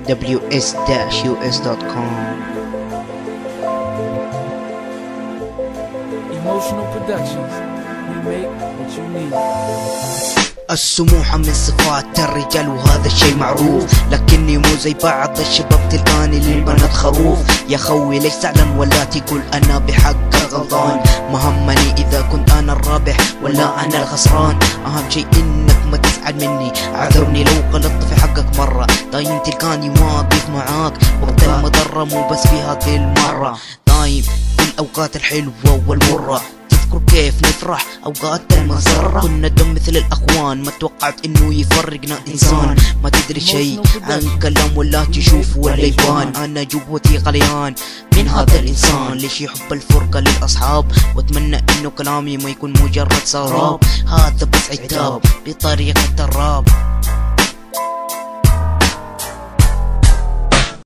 ws-us.com. Emotional Productions. We make what you need. السموحة من صفات الرجال وهذا الشيء معروف، لكني مو زي بعض الشباب تلقاني للبنات خروف. يا خوي ليش زعلان ولا تقول انا بحق غلطان؟ ما همني اذا كنت انا الرابح ولا انا الخسران، اهم شيء انك ما تزعل مني. اعذرني لو غلطت في حقك مرة، دايم تلقاني واقف معاك وقت المضرة مو بس في هذه المرة، دايم في الاوقات الحلوة والمرة. كيف نفرح اوقات المسرة، كنا دم مثل الاخوان، ما توقعت انه يفرقنا انسان. ما تدري شيء عن كلام ولا تشوف ولا يبان، انا جوتي غليان من هذا الانسان. ليش يحب الفرقة للاصحاب واتمنى انه كلامي ما يكون مجرد سراب، هذا بس عتاب بطريقة الراب.